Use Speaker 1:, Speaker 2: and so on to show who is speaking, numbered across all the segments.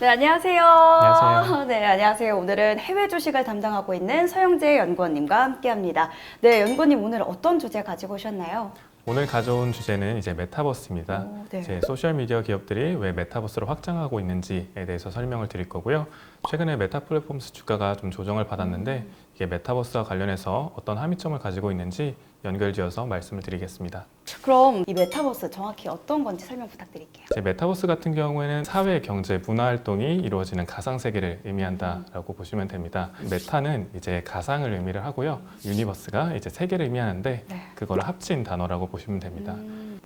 Speaker 1: 네, 안녕하세요.
Speaker 2: 안녕하세요.
Speaker 1: 네, 안녕하세요. 오늘은 해외 주식을 담당하고 있는 서영재 연구원님과 함께합니다. 네, 연구원님 오늘 어떤 주제 가지고 오셨나요?
Speaker 2: 오늘 가져온 주제는 이제 메타버스입니다.
Speaker 1: 오, 네.
Speaker 2: 이제 소셜미디어 기업들이 왜 메타버스로 확장하고 있는지에 대해서 설명을 드릴 거고요. 최근에 메타 플랫폼스 주가가 좀 조정을 받았는데 이게 메타버스와 관련해서 어떤 함의점을 가지고 있는지 연결지어서 말씀을 드리겠습니다.
Speaker 1: 그럼 이 메타버스 정확히 어떤 건지 설명 부탁드릴게요.
Speaker 2: 이제 메타버스 같은 경우에는 사회, 경제, 문화 활동이 이루어지는 가상 세계를 의미한다라고 보시면 됩니다. 메타는 이제 가상을 의미를 하고요. 유니버스가 이제 세계를 의미하는데
Speaker 1: 네.
Speaker 2: 그걸 합친 단어라고 보시면 됩니다.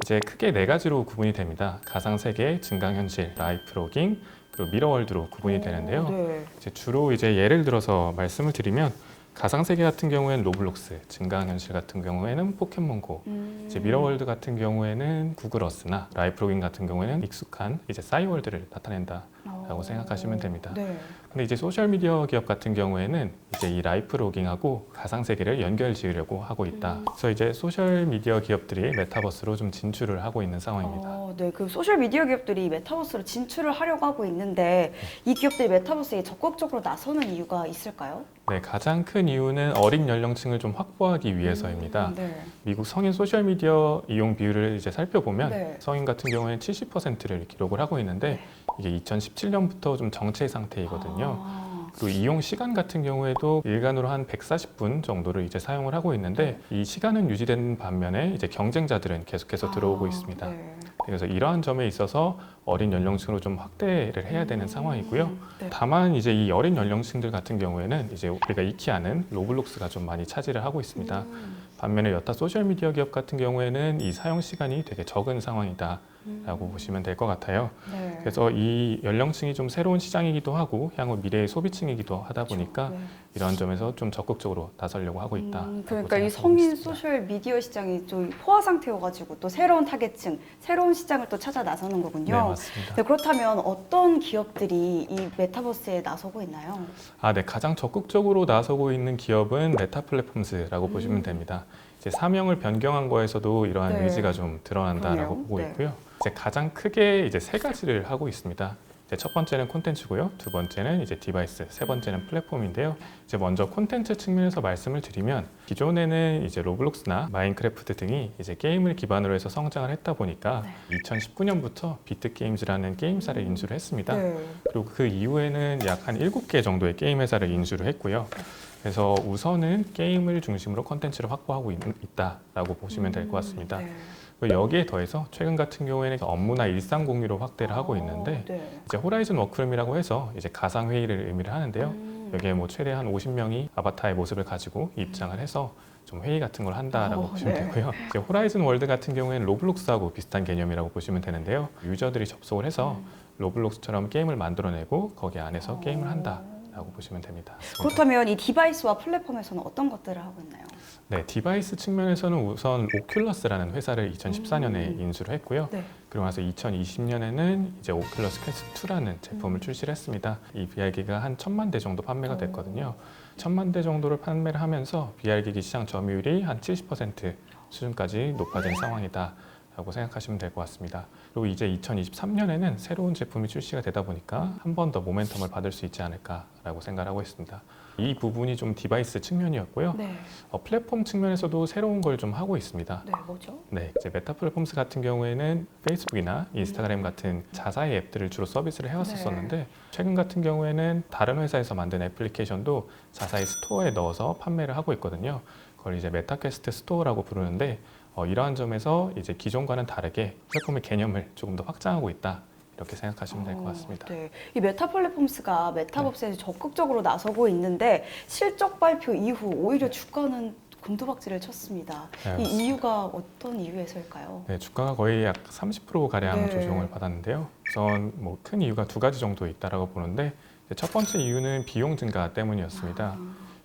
Speaker 2: 이제 크게 네 가지로 구분이 됩니다. 가상 세계, 증강현실, 라이프 로깅, 그리고 미러월드로 구분이 되는데요.
Speaker 1: 네.
Speaker 2: 이제 주로 이제 예를 들어서 말씀을 드리면 가상 세계 같은 경우에는 로블록스, 증강현실 같은 경우에는 포켓몬고, 이제 미러월드 같은 경우에는 구글 어스나 라이프 로깅 같은 경우에는 익숙한 이제 싸이월드를 나타낸다라고 생각하시면 됩니다.
Speaker 1: 네.
Speaker 2: 근데 이제 소셜 미디어 기업 같은 경우에는 이제 이 라이프 로깅하고 가상 세계를 연결 지으려고 하고 있다. 그래서 이제 소셜 미디어 기업들이 메타버스로 좀 진출을 하고 있는 상황입니다.
Speaker 1: 네, 그 소셜 미디어 기업들이 메타버스로 진출을 하려고 하고 있는데 이 기업들이 메타버스에 적극적으로 나서는 이유가 있을까요?
Speaker 2: 네, 가장 큰 이유는 어린 연령층을 좀 확보하기 위해서입니다.
Speaker 1: 네.
Speaker 2: 미국 성인 소셜 미디어 이용 비율을 이제 살펴보면
Speaker 1: 네.
Speaker 2: 성인 같은 경우에는 70%를 기록을 하고 있는데 이게 2017년부터 좀 정체 상태이거든요. 그리고 이용 시간 같은 경우에도 일간으로 한 140분 정도를 이제 사용을 하고 있는데 이 시간은 유지된 반면에 이제 경쟁자들은 계속해서 들어오고 있습니다.
Speaker 1: 네.
Speaker 2: 그래서 이러한 점에 있어서 어린 연령층으로 좀 확대를 해야 되는 상황이고요.
Speaker 1: 네.
Speaker 2: 다만 이제 이 어린 연령층들 같은 경우에는 이제 우리가 익히 아는 로블록스가 좀 많이 차지를 하고 있습니다. 반면에 여타 소셜 미디어 기업 같은 경우에는 이 사용 시간이 되게 적은 상황이다라고 보시면 될 것 같아요.
Speaker 1: 네.
Speaker 2: 그래서 이 연령층이 좀 새로운 시장이기도 하고 향후 미래의 소비층이기도 하다 보니까
Speaker 1: 네.
Speaker 2: 이런 점에서 좀 적극적으로 나서려고 하고 있다.
Speaker 1: 그러니까 이 성인 소셜 미디어 시장이 좀 포화 상태여가지고 또 새로운 타겟층, 새로운 시장을 또 찾아 나서는 거군요.
Speaker 2: 네, 맞습니다.
Speaker 1: 네, 그렇다면 어떤 기업들이 이 메타버스에 나서고 있나요?
Speaker 2: 네, 가장 적극적으로 나서고 있는 기업은 메타 플랫폼스라고 보시면 됩니다. 이제 사명을 변경한 거에서도 이러한
Speaker 1: 네.
Speaker 2: 의지가 좀 드러난다라고
Speaker 1: 그러네요.
Speaker 2: 보고
Speaker 1: 네.
Speaker 2: 있고요. 이제 가장 크게 이제 세 가지를 하고 있습니다. 이제 첫 번째는 콘텐츠고요. 두 번째는 이제 디바이스, 세 번째는 플랫폼인데요. 이제 먼저 콘텐츠 측면에서 말씀을 드리면 기존에는 이제 로블록스나 마인크래프트 등이 이제 게임을 기반으로 해서 성장을 했다 보니까 2019년부터 비트게임즈라는 게임사를 인수를 했습니다.
Speaker 1: 네.
Speaker 2: 그리고 그 이후에는 약 한 7개 정도의 게임 회사를 인수를 했고요. 그래서 우선은 게임을 중심으로 콘텐츠를 확보하고 있다라고 보시면 될 것 같습니다.
Speaker 1: 네.
Speaker 2: 그리고 여기에 더해서 최근 같은 경우에는 업무나 일상 공유로 확대를 하고 있는데
Speaker 1: 네.
Speaker 2: 이제 호라이즌 워크룸이라고 해서 이제 가상 회의를 의미를 하는데요. 여기에 뭐 최대 한 50명이 아바타의 모습을 가지고 입장을 해서 좀 회의 같은 걸 한다라고 보시면
Speaker 1: 네.
Speaker 2: 되고요. 이제 호라이즌 월드 같은 경우에는 로블록스하고 비슷한 개념이라고 보시면 되는데요. 유저들이 접속을 해서 로블록스처럼 게임을 만들어내고 거기 안에서 게임을 한다라고 보시면 됩니다.
Speaker 1: 그렇다면 이 디바이스와 플랫폼에서는 어떤 것들을 하고 있나요?
Speaker 2: 네, 디바이스 측면에서는 우선 오큘러스라는 회사를 2014년에 인수를 했고요.
Speaker 1: 네.
Speaker 2: 그리고 나서 2020년에는 이제 오큘러스 퀘스트 2라는 제품을 출시를 했습니다. 이 VR기가 한 1,000만 대 정도 판매가 됐거든요. 1,000만 대 정도를 판매를 하면서 VR기기 시장 점유율이 한 70% 수준까지 높아진 상황이다라고 생각하시면 될 것 같습니다. 그리고 이제 2023년에는 새로운 제품이 출시가 되다 보니까 한 번 더 모멘텀을 받을 수 있지 않을까라고 생각을 하고 있습니다. 이 부분이 좀 디바이스 측면이었고요.
Speaker 1: 네.
Speaker 2: 플랫폼 측면에서도 새로운 걸 좀 하고 있습니다.
Speaker 1: 네, 뭐죠?
Speaker 2: 네, 이제 메타 플랫폼스 같은 경우에는 페이스북이나 인스타그램 같은 자사의 앱들을 주로 서비스를 해왔었는데 최근 같은 경우에는 다른 회사에서 만든 애플리케이션도 자사의 스토어에 넣어서 판매를 하고 있거든요. 그걸 이제 메타퀘스트 스토어라고 부르는데 이러한 점에서 이제 기존과는 다르게 플랫폼의 개념을 조금 더 확장하고 있다. 이렇게 생각하시면 될 것 같습니다.
Speaker 1: 네. 이 메타 플랫폼스가 메타버스에 적극적으로 나서고 있는데 실적 발표 이후 오히려 주가는 곤두박질을 쳤습니다.
Speaker 2: 네,
Speaker 1: 이
Speaker 2: 맞습니다.
Speaker 1: 이유가 어떤 이유에서일까요?
Speaker 2: 네, 주가가 거의 약 30%가량
Speaker 1: 네.
Speaker 2: 조정을 받았는데요. 우선 뭐 큰 이유가 두 가지 정도 있다라고 보는데 이제 첫 번째 이유는 비용 증가 때문이었습니다.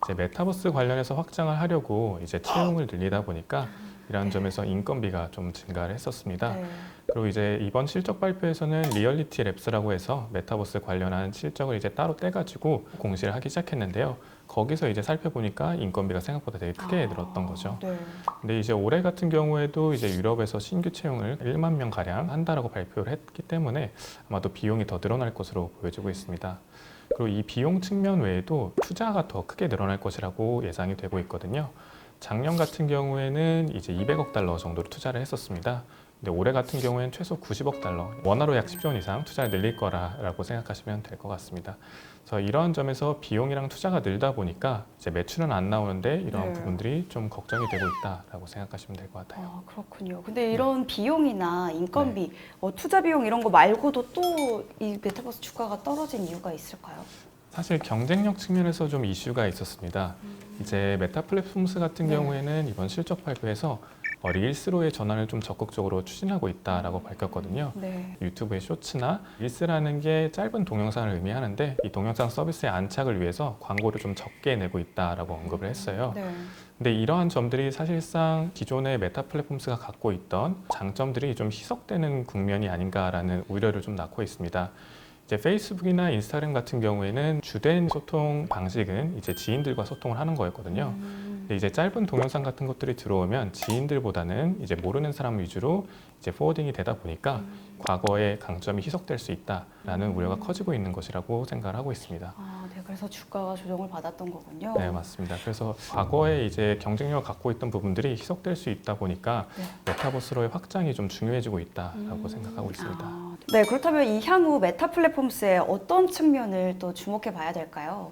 Speaker 2: 이제 메타버스 관련해서 확장을 하려고 이제 채용을 늘리다 보니까 이런 점에서 인건비가 좀 증가를 했었습니다.
Speaker 1: 네.
Speaker 2: 그리고 이제 이번 실적 발표에서는 리얼리티 랩스라고 해서 메타버스 관련한 실적을 이제 따로 떼가지고 공시를 하기 시작했는데요. 거기서 이제 살펴보니까 인건비가 생각보다 되게 크게 늘었던 거죠.
Speaker 1: 네.
Speaker 2: 근데 이제 올해 같은 경우에도 이제 유럽에서 신규 채용을 1만 명 가량 한다라고 발표를 했기 때문에 아마도 비용이 더 늘어날 것으로 보여지고 있습니다. 그리고 이 비용 측면 외에도 투자가 더 크게 늘어날 것이라고 예상이 되고 있거든요. 작년 같은 경우에는 이제 200억 달러 정도로 투자를 했었습니다. 근데 올해 같은 경우에는 최소 90억 달러, 원화로 약 10조 원 이상 투자를 늘릴 거라고 생각하시면 될 것 같습니다. 그래서 이런 점에서 비용이랑 투자가 늘다 보니까 이제 매출은 안 나오는데 이런
Speaker 1: 네.
Speaker 2: 부분들이 좀 걱정이 되고 있다라고 생각하시면 될 것 같아요.
Speaker 1: 아, 그렇군요. 근데 이런 비용이나 인건비, 투자 비용 이런 거 말고도 또 이 메타버스 주가가 떨어진 이유가 있을까요?
Speaker 2: 사실 경쟁력 측면에서 좀 이슈가 있었습니다. 이제 메타 플랫폼스 같은
Speaker 1: 네.
Speaker 2: 경우에는 이번 실적 발표에서 릴스로의 전환을 좀 적극적으로 추진하고 있다라고 밝혔거든요.
Speaker 1: 네.
Speaker 2: 유튜브의 쇼츠나 릴스라는 게 짧은 동영상을 의미하는데 이 동영상 서비스의 안착을 위해서 광고를 좀 적게 내고 있다라고 언급을 했어요.
Speaker 1: 네.
Speaker 2: 근데 이러한 점들이 사실상 기존의 메타 플랫폼스가 갖고 있던 장점들이 좀 희석되는 국면이 아닌가라는 우려를 좀 낳고 있습니다. 이제 페이스북이나 인스타그램 같은 경우에는 주된 소통 방식은 이제 지인들과 소통을 하는 거였거든요. 근데 이제 짧은 동영상 같은 것들이 들어오면 지인들보다는 이제 모르는 사람 위주로 이제 포워딩이 되다 보니까 과거의 강점이 희석될 수 있다라는 우려가 커지고 있는 것이라고 생각을 하고 있습니다.
Speaker 1: 아, 네. 그래서 주가가 조정을 받았던 거군요.
Speaker 2: 네, 맞습니다. 그래서 과거에 이제 경쟁력을 갖고 있던 부분들이 희석될 수 있다 보니까
Speaker 1: 네.
Speaker 2: 메타버스로의 확장이 좀 중요해지고 있다라고 생각하고 있습니다.
Speaker 1: 아, 네. 그렇다면 이 향후 메타 플랫폼스의 어떤 측면을 또 주목해 봐야 될까요?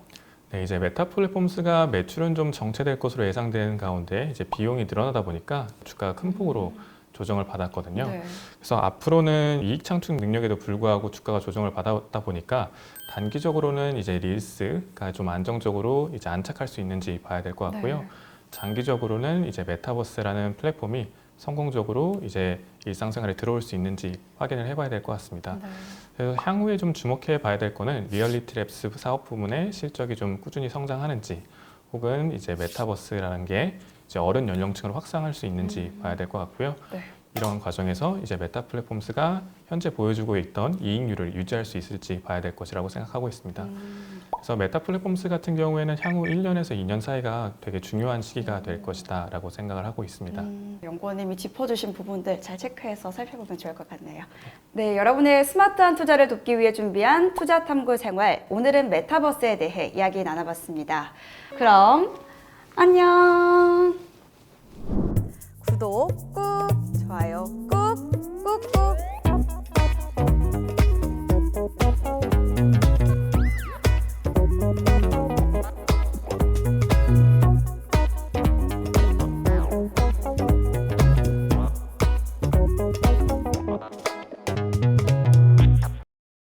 Speaker 2: 네, 이제 메타 플랫폼스가 매출은 좀 정체될 것으로 예상되는 가운데 이제 비용이 늘어나다 보니까 주가가 큰 폭으로 조정을 받았거든요.
Speaker 1: 네.
Speaker 2: 그래서 앞으로는 이익 창출 능력에도 불구하고 주가가 조정을 받았다 보니까 단기적으로는 이제 릴스가 좀 안정적으로 이제 안착할 수 있는지 봐야 될 것 같고요.
Speaker 1: 네.
Speaker 2: 장기적으로는 이제 메타버스라는 플랫폼이 성공적으로 이제 일상생활에 들어올 수 있는지 확인을 해봐야 될 것 같습니다.
Speaker 1: 네.
Speaker 2: 그래서 향후에 좀 주목해 봐야 될 거는 리얼리티 랩스 사업 부문의 실적이 좀 꾸준히 성장하는지 혹은 이제 메타버스라는 게 이제 어른 연령층을 확장할 수 있는지 봐야 될 것 같고요.
Speaker 1: 네.
Speaker 2: 이런 과정에서 이제 메타 플랫폼스가 현재 보여주고 있던 이익률을 유지할 수 있을지 봐야 될 것이라고 생각하고 있습니다. 그래서 메타 플랫폼스 같은 경우에는 향후 1년에서 2년 사이가 되게 중요한 시기가 될 것이다 라고 생각을 하고 있습니다.
Speaker 1: 연구원님이 짚어주신 부분들 잘 체크해서 살펴보면 좋을 것 같네요. 네, 여러분의 스마트한 투자를 돕기 위해 준비한 투자 탐구 생활, 오늘은 메타버스에 대해 이야기 나눠봤습니다. 그럼 안녕. 구독 꾹